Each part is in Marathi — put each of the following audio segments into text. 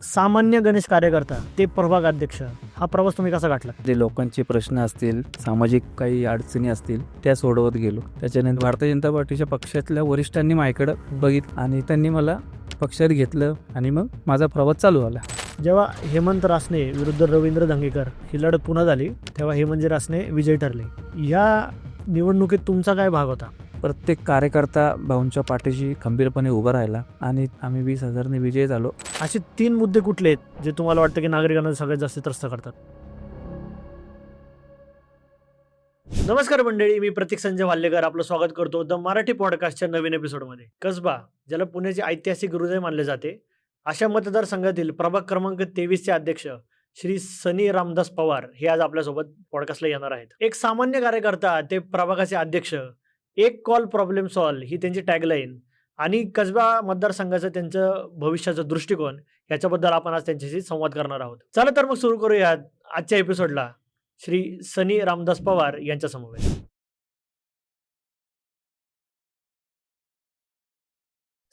सामान्य गणेश कार्यकर्ता ते प्रभाग अध्यक्ष, हा प्रवास तुम्ही कसा गाठला? जे लोकांचे प्रश्न असतील, सामाजिक काही अडचणी असतील त्या सोडवत गेलो. त्याच्यानंतर भारतीय जनता पार्टीच्या पक्षातल्या वरिष्ठांनी माझ्याकडं बघितलं आणि त्यांनी मला पक्षात घेतलं आणि मग माझा प्रवास चालू झाला. जेव्हा हेमंत रासने विरुद्ध रवींद्र धंगेकर ही लढत पुन्हा झाली तेव्हा हेमंत रासने विजयी ठरले. या निवडणुकीत तुमचा काय भाग होता? प्रत्येक कार्यकर्ता भाऊंच्या पाठीशी खंबीरपणे उभा राहिला आणि आम्ही 20,000ने विजयी झालो. असे 3 मुद्दे कुठले आहेत जे तुम्हाला वाटतं की नागरिकांना सगळ्यात जास्त त्रस्त करतात? नमस्कार मंडळी, मी प्रतीक संजय वाल्लेकर आपलं स्वागत करतो द मराठी पॉडकास्टच्या नवीन एपिसोडमध्ये. कसबा, ज्याला पुण्याचे ऐतिहासिक हृदय मानले जाते, अशा मतदारसंघातील प्रभाग क्रमांक 23चे अध्यक्ष श्री सनी रामदास पवार हे आज आपल्यासोबत पॉडकास्टला येणार आहेत. एक सामान्य कार्यकर्ता ते प्रभागाचे अध्यक्ष, एक कॉल प्रॉब्लेम सॉल्व ही त्यांची टॅगलाईन आणि कसबा मतदारसंघाचं त्यांचं भविष्याचा दृष्टिकोन याच्याबद्दल आपण आज त्यांच्याशी संवाद करणार आहोत. चला तर मग सुरू करूयात आजच्या एपिसोडला श्री सनी रामदास पवार यांच्या समवेत.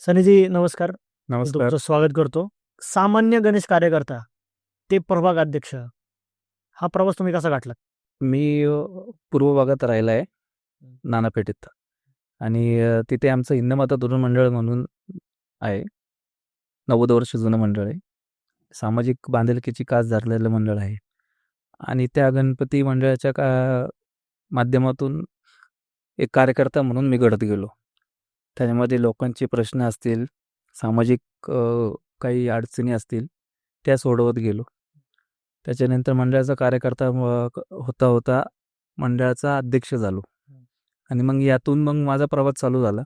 सनीजी नमस्कार. मी नमस्कार. तुमचं स्वागत करतो. सामान्य गणेश कार्यकर्ता ते प्रभाग अध्यक्ष, हा प्रवास तुम्ही कसा गाठला? मी पूर्व भागात राहिला आहे, नानापेठेत. आणि तिथे आमचं हिंदमाता तरुण मंडळ म्हणून आहे. 90 वर्ष जुनं मंडळ आहे. सामाजिक बांधिलकीची कास धरलेलं मंडळ आहे. आणि त्या गणपती मंडळाच्या माध्यमातून एक कार्यकर्ता म्हणून मी घडत गेलो. त्याच्यामध्ये लोकांचे प्रश्न असतील, सामाजिक काही अडचणी असतील त्या सोडवत गेलो. त्याच्यानंतर मंडळाचा कार्यकर्ता होता होता मंडळाचा अध्यक्ष झालो. आणि मग यातून मग माझा प्रवास चालू झाला.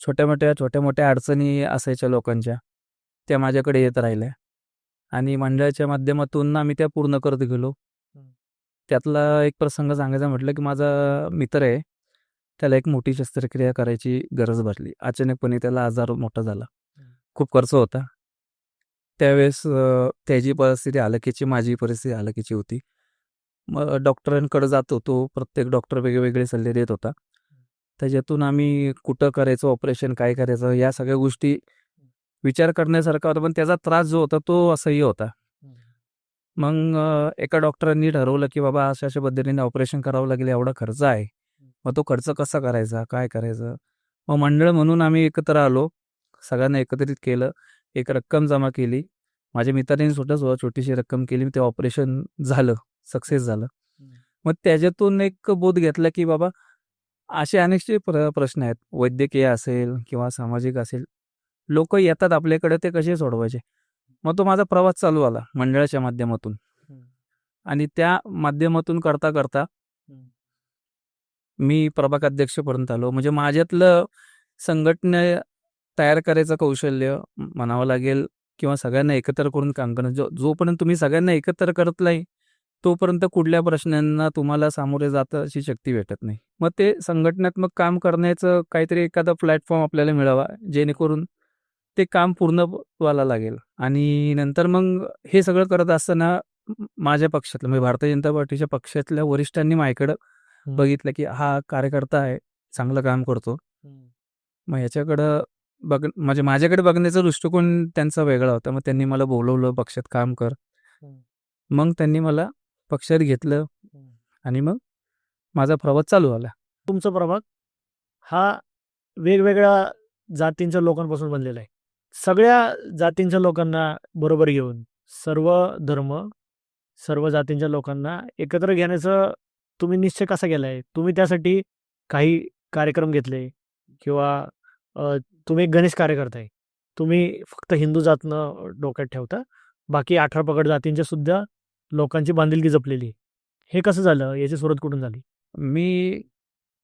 छोट्या मोठ्या अडचणी असायच्या लोकांच्या, त्या माझ्याकडे येत राहिल्या आणि मंडळाच्या माध्यमातून आम्ही त्या पूर्ण करत गेलो. त्यातला एक प्रसंग सांगायचा म्हटलं की माझा मित्र आहे, त्याला एक मोठी शस्त्रक्रिया करायची गरज भासली. अचानकपणे त्याला आजार मोठा झाला, खूप खर्च होता. त्यावेळेस त्याची परिस्थिती हलाखीची, माझी परिस्थिती हलाखीची होती. मग डॉक्टरांकडे जात होतो. प्रत्येक डॉक्टर वेगवेगळे सल्ले देत होता. त्याच्यातून आम्ही कुठं करायचं ऑपरेशन, काय करायचं, या सगळ्या गोष्टी विचार करण्यासारखा होता. पण त्याचा त्रास जो होता तो असह्य होता. मग एका डॉक्टरांनी ठरवलं की बाबा अशा पद्धतीने ऑपरेशन करावं लागेल, एवढा खर्च आहे. मग तो खर्च कसा करायचा, काय करायचं. मग मंडळ म्हणून आम्ही एकत्र आलो, सगळ्यांना एकत्रित केलं, एक रक्कम जमा केली. माझ्या मित्रांनी सुद्धा छोटीशी रक्कम केली. ते ऑपरेशन झालं, सक्सेस झालं. मग त्याच्यातून एक बोध घेतला की बाबा असे अनेकसे प्रश्न आहेत, वैद्यकीय असेल किंवा सामाजिक असेल, लोक येतात आपल्याकडे, ते कसे सोडवायचे. मग तो माझा प्रवास चालू आला मंडळाच्या माध्यमातून. आणि त्या माध्यमातून करता करता मी प्रभाग अध्यक्षपर्यंत आलो. म्हणजे माझ्यातलं संघटना तयार करायचं कौशल्य म्हणावं लागेल किंवा सगळ्यांना एकत्र करून काम करणं. जोपर्यंत तुम्ही सगळ्यांना एकत्र करत नाही तोपर्यंत कुठल्या प्रश्नांना तुम्हाला सामोरे जाता अशी शक्ती भेटत नाही. मग ते संघटनात्मक काम करण्याचं काहीतरी एखादा प्लॅटफॉर्म आपल्याला मिळावा, जेणेकरून ते काम पूर्ण व्हायला लागेल. आणि नंतर मग हे सगळं करत असताना माझ्या पक्षातलं म्हणजे भारतीय जनता पार्टीच्या पक्षातल्या वरिष्ठांनी माझ्याकडं बघितलं की हा कार्यकर्ता आहे, चांगलं काम करतो. मग ह्याच्याकडं म्हणजे माझ्याकडे बघण्याचा दृष्टिकोन त्यांचा वेगळा होता. मग त्यांनी मला बोलवलं, पक्षात काम कर. मग त्यांनी मला पक्षात घेतलं आणि मग माझा प्रवास चालू झाला. तुमचा प्रभाग हा वेगवेगळ्या जातींच्या लोकांपासून बनलेला आहे. सगळ्या जातींच्या लोकांना बरोबर घेऊन, सर्व धर्म, सर्व जातींच्या लोकांना एकत्र घेण्याचा तुम्ही निश्चय कसा केला आहे? तुम्ही त्यासाठी काही कार्यक्रम घेतले किंवा तुम्ही एक गणेश कार्यकर्ता आहे, तुम्ही फक्त हिंदू जातनं डोक्यात ठेवता, बाकी 18 पगड जातींच्या सुद्धा लोकांची बांधिलकी जपलेली. हे कसं झालं? याची सुरुवात कुठून झाली? मी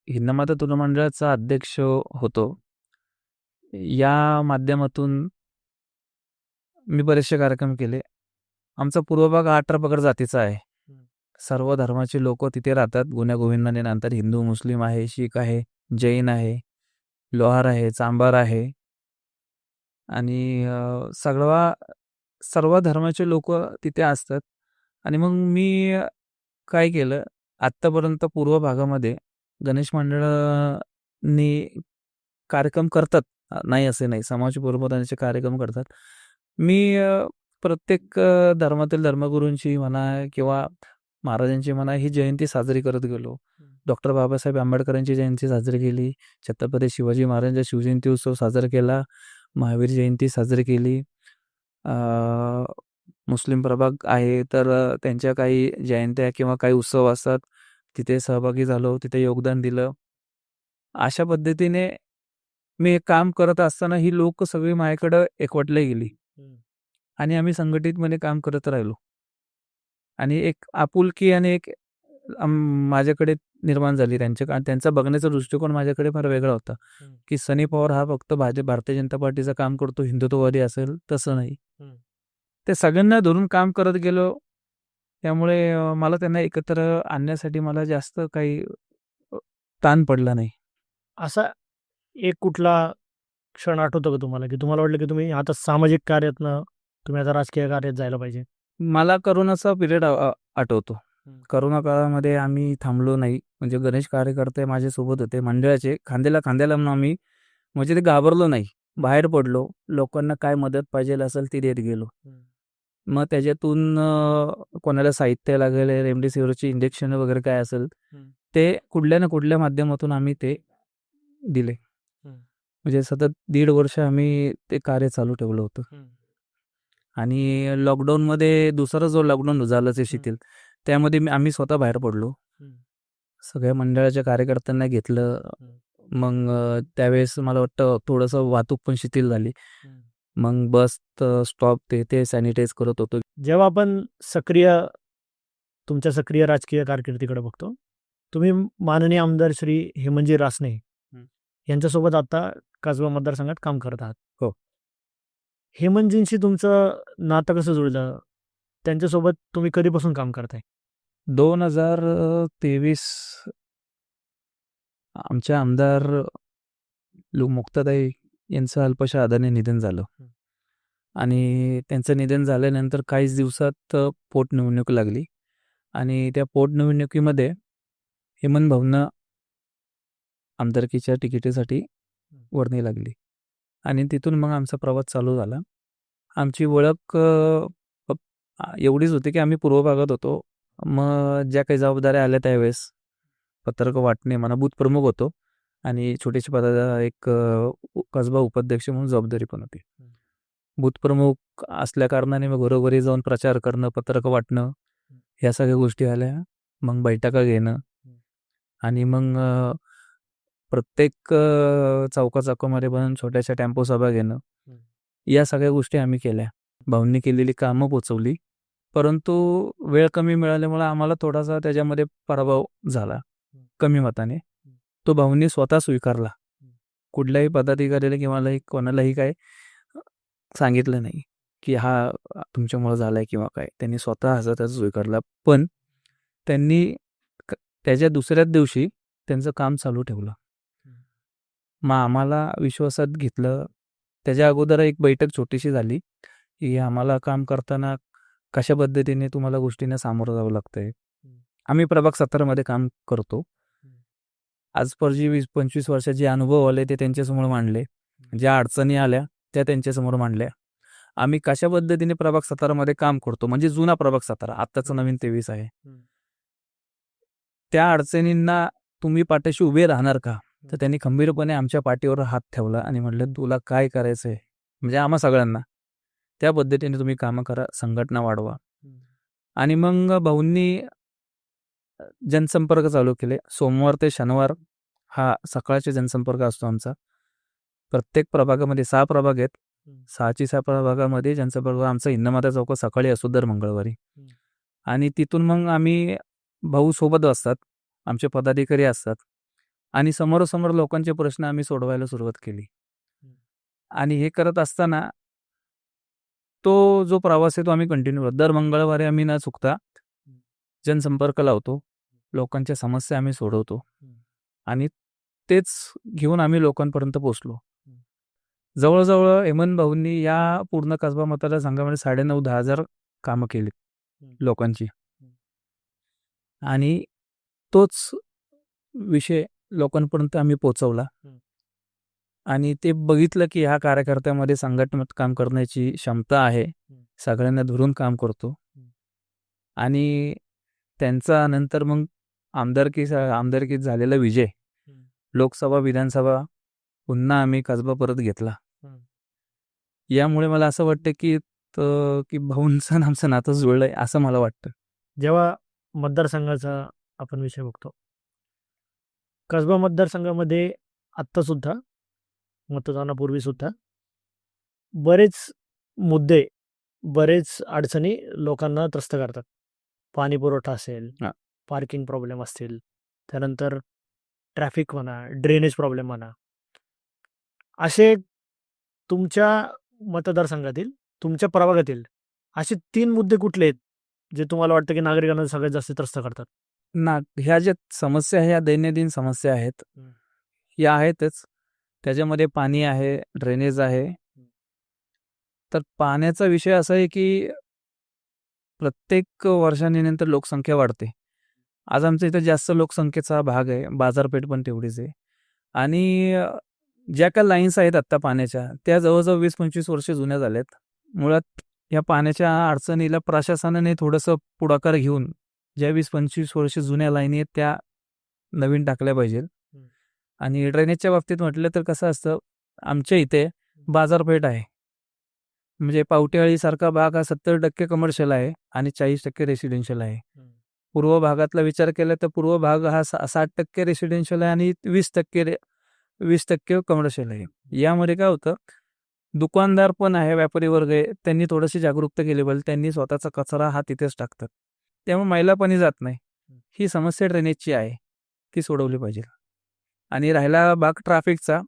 हिंदमाता तरुण मंडळाचा अध्यक्ष होतो. या माध्यमातून मी बरेचसे कार्यक्रम केले. आमचा पूर्व भाग 18 पगड जातीचा आहे. सर्व धर्माचे लोक तिथे राहतात गुण्यागोविंदाने. नंतर हिंदू, मुस्लिम आहे, शीख आहे, जैन आहे, लोहार आहे, चांभार आहे आणि सर्व धर्माचे लोक तिथे असतात. आणि मग मी काय केलं, आत्तापर्यंत पूर्व भागामध्ये गणेश मंडळांनी कार्यक्रम करतात, नाही असे नाही, समाज प्रबोधनाचे कार्यक्रम करतात. मी प्रत्येक धर्मातील धर्मगुरूंची म्हणा किंवा महाराजांची म्हणा ही जयंती साजरी करत गेलो. डॉक्टर बाबासाहेब आंबेडकरांची जयंती साजरी केली. छत्रपती शिवाजी महाराजांचा शिवजयंती उत्सव साजरा केला. महावीर जयंती साजरी केली. मुस्लिम प्रभाग आहे तर त्यांच्या काही जयंत्या किंवा काही उत्सव असतात, तिथे सहभागी झालो, तिथे योगदान दिलं. अशा पद्धतीने मी एक काम करत असताना ही लोक सगळी माझ्याकडं एकवटली गेली आणि आम्ही संघटितपणे काम करत राहिलो. आणि एक आपुलकी आणि एक माझ्याकडे निर्माण झाली त्यांचा बघण्याचा दृष्टिकोन माझ्याकडे फार वेगळा होता, की सनी पवार हा फक्त भारतीय जनता पार्टीचं काम करतो, हिंदुत्ववादी असेल तसं नाही. ते सगळ्यांना धरून काम करत गेलो. त्यामुळे मला त्यांना एकत्र आणण्यासाठी मला जास्त काही ताण पडला नाही. असा एक कुठला क्षण आठवतो का तुम्हाला, की तुम्हाला वाटलं की तुम्ही आता सामाजिक कार्यातनं तुम्ही आता राजकीय कार्यात जायला पाहिजे? मला करोनाचा पिरियड आठवतो. करोना काळामध्ये आम्ही थांबलो नाही. म्हणजे गणेश कार्यकर्ते माझ्यासोबत होते मंडळाचे, खांद्याला खांद्याला लावून आम्ही म्हणजे ते घाबरलो नाही. बाहेर पडलो. लोकांना काय मदत पाहिजे असेल ती देत गेलो. मग त्याच्यातून कोणाला साहित्य लागेल, रेमडेसिवीरची इंजेक्शन वगैरे काय असेल ते कुठल्या ना कुठल्या माध्यमातून आम्ही ते दिले. म्हणजे सतत 1.5 वर्ष आम्ही ते कार्य चालू ठेवलं होतं. आणि लॉकडाऊनमध्ये दुसरा जो लॉकडाऊन झालं ते शिथिल, त्यामध्ये आम्ही स्वतः बाहेर पडलो. सगळ्या मंडळाच्या कार्यकर्त्यांना घेतलं. मग त्यावेळेस मला वाटतं थोडंसं वाहतूक पण शिथिल झाली. मग बस स्टॉप ते सॅनिटाईज करत होतो. जेव्हा आपण तुमच्या सक्रिय राजकीय कारकिर्दीकडे बघतो, तुम्ही माननीय आमदार श्री हेमंतजी रासने यांच्यासोबत आता कसबा मतदारसंघात काम करत आहात. हो. हेमंतजींशी तुमचं नातं कसं जुळलं? त्यांच्यासोबत तुम्ही कधीपासून काम करताय? 2023 आमच्या आमदार मुक्ताताई यांचं अल्पशा आजाराने निधन झालं. आणि त्यांचं निधन झाल्यानंतर काहीच दिवसात पोटनिवडणूक लागली आणि त्या पोटनिवडणुकीमध्ये हेमंत भाऊंना आमदारकीच्या तिकिटीसाठी वर्णी लागली आणि तिथून मग आमचा प्रवास चालू झाला. आमची ओळख एवढीच होती की आम्ही पूर्व भागात होतो. मग ज्या काही जबाबदाऱ्या आल्या त्यावेळेस पत्रक वाटणे म्हणा, बूथ प्रमुख होतो आणि छोटीशी एक कसबा उपाध्यक्ष म्हणून जबाबदारी पण होती. बूथ प्रमुख असल्या कारणाने मग घरोघरी जाऊन प्रचार करणं, पत्रक वाटणं, ह्या सगळ्या गोष्टी आल्या. मग बैठका घेणं आणि मग प्रत्येक चौकामध्ये बनून छोट्याशा टेम्पो सभा घेणं, या सगळ्या गोष्टी आम्ही केल्या. भाऊंनी केलेली कामं पोचवली, परंतु वेळ कमी मिळाल्यामुळे आम्हाला थोडासा त्याच्यामध्ये पराभव झाला कमी मताने. तो भाऊंनी स्वतः स्वीकारला. कुठल्याही पदाधिकाऱ्याला किंवा कोणालाही काय सांगितलं नाही की हा तुमच्यामुळे झालाय किंवा काय. त्यांनी स्वतः त्याचा स्वीकारला. पण त्यांनी त्याच्या दुसऱ्याच दिवशी त्यांचं काम चालू ठेवलं. मग आम्हाला विश्वासात घेतलं. त्याच्या अगोदर एक बैठक छोटीशी झाली की आम्हाला काम करताना कशा पद्धतीने तुम्हाला गोष्टींना सामोरं जावं लागतंय. आम्ही प्रभाग 17 काम करतो. आजपर जी 20-25 वर्षाचे अनुभव आले ते त्यांच्यासमोर मांडले. ज्या अडचणी आल्या त्या त्यांच्यासमोर मांडल्या. आम्ही कशा पद्धतीने प्रभाग 17 काम करतो, म्हणजे जुना प्रभाग 17, आत्ताचं नवीन 23 आहे. त्या अडचणींना तुम्ही पाठीशी उभे राहणार का? तर त्यांनी खंबीरपणे आमच्या पाठीवर हात ठेवला आणि म्हटलं तुला काय करायचंय, म्हणजे आम्हा सगळ्यांना त्या पद्धतीने तुम्ही कामं करा, संघटना वाढवा. आणि मग भाऊंनी जनसंपर्क चालू केले. सोमवार ते शनिवार हा सकाळचे जनसंपर्क असतो आमचा. प्रत्येक प्रभागामध्ये 6 प्रभाग आहेत. 6 प्रभागामध्ये जनसंपर्क आमचा हिंदमाता चौक सकाळी असतो दर मंगळवारी. आणि तिथून मग आम्ही भाऊ सोबत असतात, आमचे पदाधिकारी असतात आणि समोरासमोर लोकांचे प्रश्न आम्ही सोडवायला सुरुवात केली. आणि हे करत असताना तो जो प्रवास आहे तो आम्ही कंटिन्यू करतो. दर मंगळवारी आम्ही न चुकता जनसंपर्क लावतो, लोकांच्या समस्या आम्ही सोडवतो आणि तेच घेऊन आम्ही लोकांपर्यंत पोहोचलो. जवळजवळ हेमंत भाऊंनी या पूर्ण कसबा मतदारसंघामध्ये 9,500-10,000 हजार कामं केली लोकांची. आणि तोच विषय लोकांपर्यंत आम्ही पोहोचवला. आणि ते बघितलं की ह्या कार्यकर्त्यामध्ये संघटनात्मक काम करण्याची क्षमता आहे, सगळ्यांना धरून काम करतो. आणि त्यांचा नंतर मग आमदारकीत झालेला विजय, लोकसभा विधानसभा पुन्हा आम्ही कसबा परत घेतला. यामुळे मला असं वाटतं की भाऊंचं आणि आमचं नातं जुळलंय असं मला वाटतं. जेव्हा मतदारसंघाचा आपण विषय बघतो, कसबा मतदारसंघामध्ये आत्ता सुद्धा मतदानापूर्वी सुद्धा बरेच मुद्दे, बरेच अडचणी लोकांना त्रस्त करतात. पाणी पुरवठा असेल, हा. पार्किंग प्रॉब्लेम असतील, त्यानंतर ट्रॅफिक म्हणा, ड्रेनेज प्रॉब्लेम म्हणा. असे तुमच्या मतदारसंघातील, तुमच्या प्रभागातील असे 3 मुद्दे कुठले आहेत, जे तुम्हाला वाटतं की नागरिकांना सगळ्यात जास्त त्रस्त करतात? ह्या ज्या समस्या ह्या दैनंदिन समस्या आहेत, या आहेतच. त्याच्यामध्ये पाणी आहे, ड्रेनेज आहे. तर पाण्याचा विषय असा आहे की प्रत्येक वर्षांनंतर लोकसंख्या वाढते. आज आमच्या इथं जास्त लोकसंख्येचा भाग आहे, बाजारपेठ पण तेवढीच आहे. आणि ज्या काही लाईन्स आहेत आत्ता पाण्याच्या, त्या जवळजवळ 20-25 वर्ष जुन्या झाल्यात. मुळात या पाण्याच्या अडचणीला प्रशासनाने थोडंसं पुढाकार घेऊन ज्या 20-25 वर्ष जुन्या लाईनी आहेत त्या नवीन टाकल्या पाहिजेत. आणि ड्रेनेजच्या बाबतीत म्हटलं तर कसं असतं, आमच्या इथे बाजारपेठ आहे. म्हणजे पावटेवाडीसारखा भाग हा 70% कमर्शियल आहे आणि 40% रेसिडेन्शियल आहे. पूर्व भागातला विचार केला तर पूर्व भाग हा 60% रेसिडेन्शियल आहे आणि 20% कमर्शियल आहे. यामध्ये काय होतं, दुकानदार पण आहे, व्यापारी वर्ग आहे, त्यांनी थोडीशी जागरूकता केली पाहिजे. त्यांनी स्वतःचा कचरा हा तिथेच टाकतात, त्यामुळे मैला पाणी जात नाही. ही समस्या ड्रेनेजची आहे, ती सोडवली पाहिजे. आणि राहिला भाग ट्रॅफिकचा,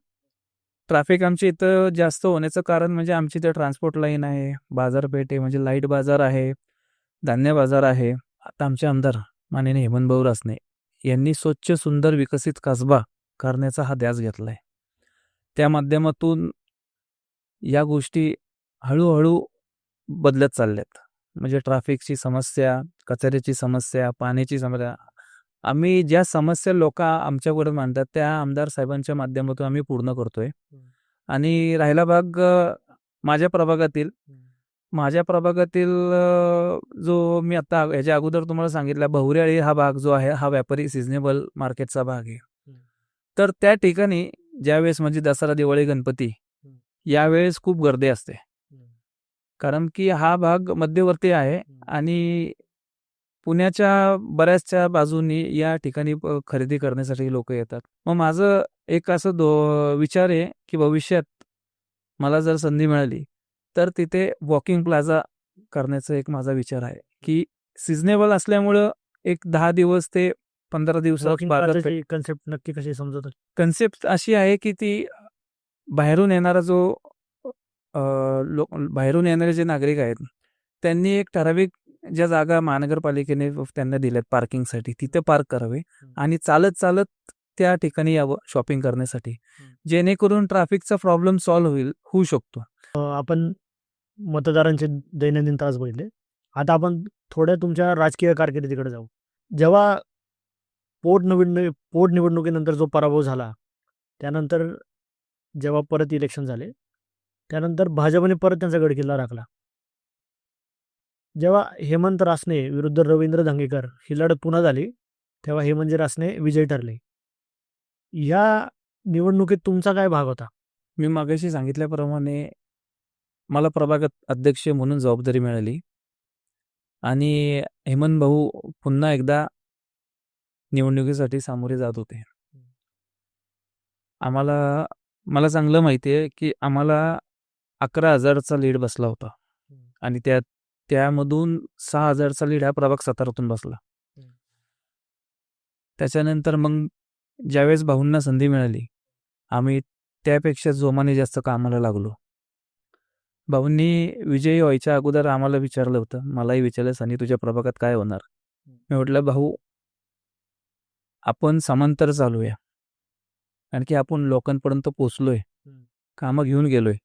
ट्रॅफिक आमच्या इथं जास्त होण्याचं कारण म्हणजे आमची इथं ट्रान्सपोर्ट लाईन आहे, बाजारपेठ आहे, म्हणजे लाईट बाजार आहे, धान्य बाजार आहे. आता आमचे आमदार माननीय हेमंतभाऊ रासने यांनी स्वच्छ सुंदर विकसित कसबा करण्याचा हा ध्यास घेतलाय. त्या माध्यमातून या गोष्टी हळूहळू बदलत चालल्यात. म्हणजे ट्रॅफिकची समस्या, कचऱ्याची समस्या, पाण्याची समस्या, आम्ही ज्या समस्या लोक आमच्याकडे मांडतात त्या आमदार साहेबांच्या माध्यमातून आम्ही पूर्ण करतोय. आणि राहिला भाग माझ्या प्रभागातील जो मी आता याच्या अगोदर तुम्हाला सांगितलं, बहुऱ्याळी हा भाग जो आहे हा व्यापारी सिजनेबल मार्केटचा भाग आहे. तर त्या ठिकाणी ज्यावेळेस म्हणजे दसरा, दिवाळी, गणपती यावेळेस खूप गर्दी असते, कारण की हा भाग मध्यवर्ती आहे आणि पुण्याच्या बऱ्याचशा बाजूनी या ठिकाणी खरेदी करण्यासाठी लोक येतात. मग माझं एक असं विचार आहे की भविष्यात मला जर संधी मिळाली तर तिथे वॉकिंग प्लाझा करण्याचा एक माझा विचार आहे, की सिजनेबल असल्यामुळं एक 10 दिवस ते 15 दिवसात कन्सेप्ट नक्की कशी समजत? कन्सेप्ट अशी आहे की ती बाहेरून येणारा जो बाहेरून येणारे जे नागरिक आहेत त्यांनी एक ठराविक ज्या जागा महानगरपालिकेने त्यांना दिल्यात पार्किंगसाठी, तिथे पार्क करावे आणि चालत चालत त्या ठिकाणी यावं शॉपिंग करण्यासाठी, जेणेकरून ट्रॅफिकचा प्रॉब्लेम सॉल्व्ह होऊ शकतो. आपण मतदारांचे दैनंदिन त्रास बघितले. आता आपण थोड्या तुमच्या राजकीय कारकिर्दीकडे जाऊ. जेव्हा पोटनिवडणुकीनंतर जो पराभव झाला, त्यानंतर जेव्हा परत इलेक्शन झाले, त्यानंतर भाजपने परत त्यांचा गडकिल्ला राखला. जेव्हा हेमंत रासने विरुद्ध रवींद्र धंगेकर ही लढत पुन्हा झाली, तेव्हा हेमंत रासने विजयी ठरले. या निवडणुकीत तुमचा काय भाग होता? मी मागाशी सांगितल्याप्रमाणे मला प्रभागात अध्यक्ष म्हणून जबाबदारी मिळाली आणि हेमंत भाऊ पुन्हा एकदा निवडणुकीसाठी सामोरे जात होते. मला चांगलं माहिती आहे की आम्हाला 11,000चा लीड बसला होता आणि त्यामधून 6,000चा लीड हा प्रभाग सातारातून बसला. त्याच्यानंतर मग ज्यावेळेस भाऊंना संधी मिळाली, आम्ही त्यापेक्षा जोमाने जास्त कामाला लागलो. भाऊंनी विजयी व्हायच्या अगोदर आम्हाला विचारलं होतं, मलाही विचारलं, सनी तुझ्या प्रभागात काय होणार? मी म्हटलं, भाऊ आपण समांतर चालूया, कारण की आपण लोकांपर्यंत पोचलोय, कामं घेऊन गेलोय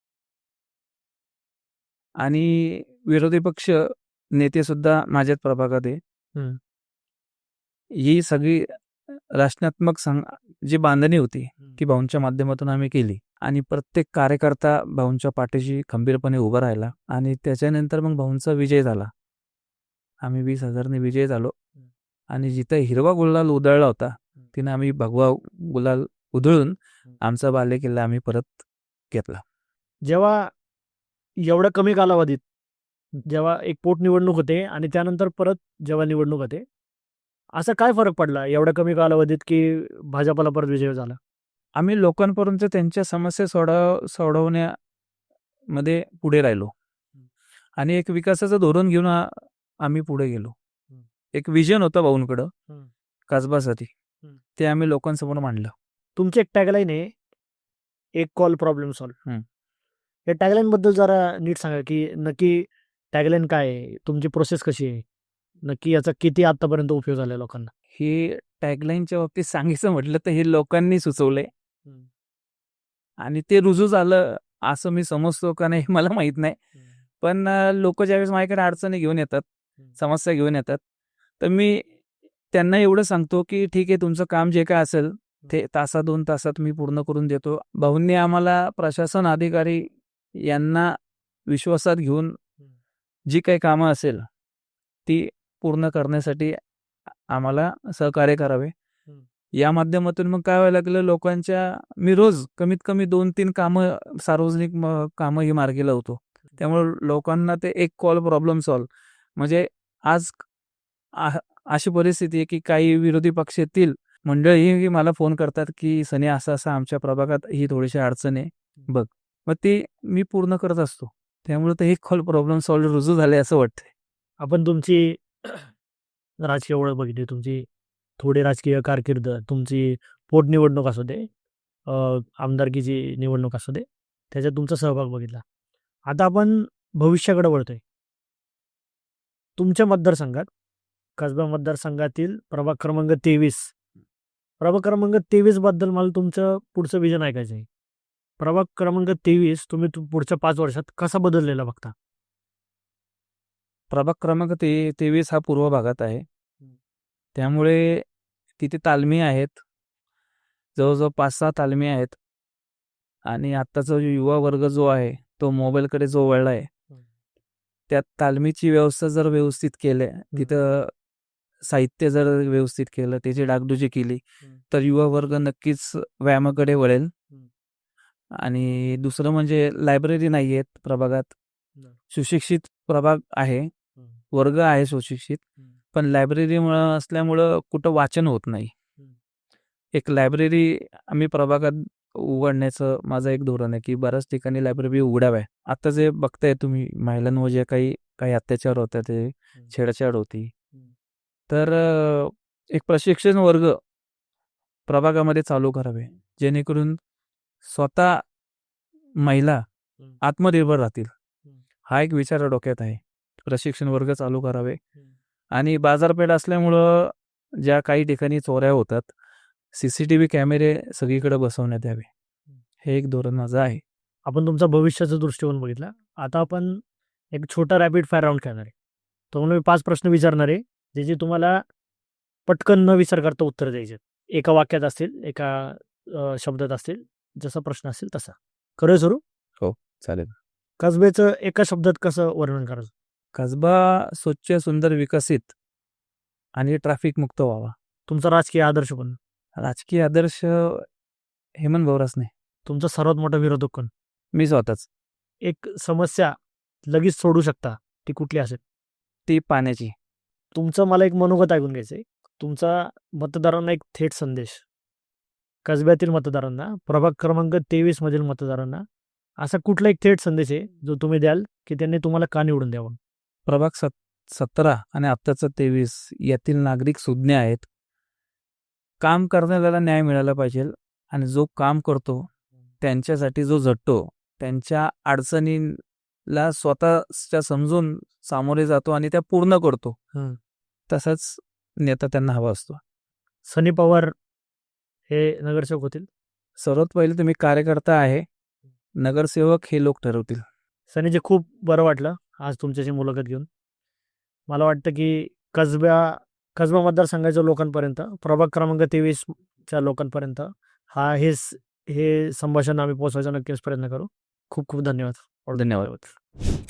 आणि विरोधी पक्ष नेते सुद्धा माझ्याच प्रभागात आहे. ही सगळी राष्ट्रात्मक जी बांधणी होती ती भाऊंच्या माध्यमातून आम्ही केली आणि प्रत्येक कार्यकर्ता भाऊंच्या पाठीशी खंबीरपणे उभा राहिला आणि त्याच्यानंतर मग भाऊंचा विजय झाला. आम्ही 20,000ने विजय झालो आणि जिथं हिरवा गुलाल उधळला होता तिनं आम्ही भगवा गुलाल उधळून आमचा बालेकिल्ला आम्ही परत घेतला. जेव्हा एवढ्या कमी कालावधीत जेव्हा एक पोटनिवडणूक होते आणि त्यानंतर परत जेव्हा निवडणूक होते, असा काय फरक पडला एवढ्या कमी कालावधीत की भाजपला परत विजय झाला? आम्ही लोकांपर्यंत त्यांच्या समस्या सोडवण्यामध्ये पुढे राहिलो आणि एक विकासाचं धोरण घेऊन आम्ही पुढे गेलो. एक विजन होतं भाऊंकडं कसबासाठी, ते आम्ही लोकांसमोर मांडलं. तुमची एक टॅगलाईन आहे, एक कॉल प्रॉब्लेम सॉल्व. हं. या टॅगलाईन बद्दल जरा नीट सांगा की नक्की टॅगलाईन काय आहे, तुमची प्रोसेस कशी आहे, नक्की याचा किती आतापर्यंत उपयोग झाला लोकांना? ही टॅगलाईनच्या बाबतीत सांगायचं म्हटलं तर हे लोकांनी सुचवलंय आणि ते रुजू झालं असं मी समजतो का नाही मला माहित नाही. पण लोक ज्यावेळेस माझ्याकडे अडचणी घेऊन येतात, समस्या घेऊन येतात, तर मी त्यांना एवढं सांगतो की ठीक आहे, तुमचं काम जे काय असेल ते 1-2 तासात मी पूर्ण करून देतो. भाऊंनी आम्हाला प्रशासन अधिकारी यांना विश्वासात घेऊन जी काही कामं असेल ती पूर्ण करण्यासाठी आम्हाला सहकार्य करावे. या माध्यमातून मग काय व्हायला लागलं, लोकांच्या मी रोज कमीत कमी 2-3 कामं सार्वजनिक कामं ही मार्गी लावतो. त्यामुळे लोकांना ते एक कॉल प्रॉब्लेम सॉल्व म्हणजे आज अशी परिस्थिती आहे की काही विरोधी पक्षातील मंडळी मला फोन करतात की सनी असं असं आमच्या प्रभागात ही थोडीशी अडचण आहे बघ, मग ते मी पूर्ण करत असतो. त्यामुळे ते एक कॉल प्रॉब्लेम सॉल्व रुजू झाले असं वाटतंय. आपण तुमची राजकीय ओळख बघितली, तुमची थोडी राजकीय कारकीर्द, तुमची पोटनिवडणूक असू दे, आमदारकीची निवडणूक असू दे, त्याच्यात तुमचा सहभाग बघितला. आता आपण भविष्याकडे वळतोय. तुमच्या मतदारसंघात, कसबा मतदारसंघातील प्रभाग क्रमांक 23, प्रभाग क्रमांक 23 बद्दल मला तुमचं पुढचं विजन ऐकायचं आहे. प्रभाग क्रमांक 23 तुम्ही पुढच्या 5 वर्षात कसा बदललेला बघता? प्रभाग क्रमांक 23 हा पूर्व भागात आहे. त्यामुळे तिथे तालमी आहेत, जवळजवळ 5-6 तालमी आहेत आणि आत्ताचा युवा वर्ग जो आहे तो मोबाईलकडे जो वळला आहे, त्या तालमीची व्यवस्था जर व्यवस्थित केल्या, तिथं साहित्य जर व्यवस्थित केलं, त्याची डागडुजी केली तर युवा वर्ग नक्कीच व्यायामाकडे वळेल. आणि दुसरं म्हणजे लायब्ररी नाही आहेत प्रभागात. सुशिक्षित प्रभाग आहे, वर्ग आहे सुशिक्षित, पण लायब्ररी असल्यामुळं कुठं वाचन होत नाही. एक लायब्ररी आम्ही प्रभागात उघडण्याचं माझं एक धोरण आहे की बऱ्याच ठिकाणी लायब्ररी उघडाव्या. आता जे बघताय तुम्ही महिलांवर जे काही अत्याचार होतात, ते छेडछाड होती, तर एक प्रशिक्षण वर्ग प्रभागामध्ये चालू करावे, जेणेकरून स्वतः महिला आत्मनिर्भर राहतील. हा एक विचार डोक्यात आहे. प्रशिक्षण वर्ग चालू करावे आणि बाजारपेठ असल्यामुळं ज्या काही ठिकाणी चोऱ्या होतात, CCTV कॅमेरे सगळीकडे बसवण्यात यावे. हे एक धोरण माझं आहे. आपण तुमचा भविष्याचा दृष्टिकोन बघितला. आता आपण एक छोटा रॅपिड फायर राऊंड खेळणार आहे. तुम्हाला मी 5 प्रश्न विचारणार आहे, ज्याची तुम्हाला पटकन न विचार करता उत्तर द्यायचे. एका वाक्यात असतील, एका शब्दात असतील, जसा प्रश्न असेल तसा. करूया सुरू? हो, चालेल. कसब्याचं एका शब्दात कसं वर्णन करायचं? कसबा स्वच्छ, सुंदर, विकसित आणि ट्रॅफिक मुक्त व्हावा. तुमचा राजकीय आदर्श कोण? राजकीय आदर्श हेमंत बोरासने. तुमचा सर्वात मोठा विरोधक कोण? मी स्वतःच. एक समस्या लगेच सोडू शकता, ती कुठली असेल? ती पाण्याची. तुमचं मला एक मनोगत ऐकून घ्यायचं आहे. तुमचा मतदारांना एक थेट संदेश, कसब्यातील मतदारांना, प्रभाग क्रमांक 23 मधील मतदारांना असा कुठला एक थेट संदेश आहे जो तुम्ही द्याल की त्यांनी तुम्हाला का निवडून द्यावं? प्रभाग 17 आणि आत्ताचं 23 यातील नागरिक सुज्ञ आहेत. काम करणाऱ्याला न्याय मिळाला पाहिजे आणि जो काम करतो त्यांच्यासाठी जो झटतो, त्यांच्या अडचणीला स्वतःच्या समजून सामोरे जातो आणि त्या पूर्ण करतो, तसाच नेता त्यांना हवा असतो. सनी पवार हे नगरसेवक होतील? सर्वात पहिले तुम्ही कार्यकर्ता आहे, नगरसेवक हे लोक ठरवतील. सनीचे खूप बरं वाटलं आज तुमच्याशी मुलाखत घेऊन. मला वाटतं की कसबा मतदारसंघाच्या लोकांपर्यंत, प्रभाग क्रमांक 23च्या लोकांपर्यंत हेच हे संभाषण आम्ही पोहोचवायचा नक्कीच प्रयत्न करू. खूप खूप धन्यवाद. धन्यवाद.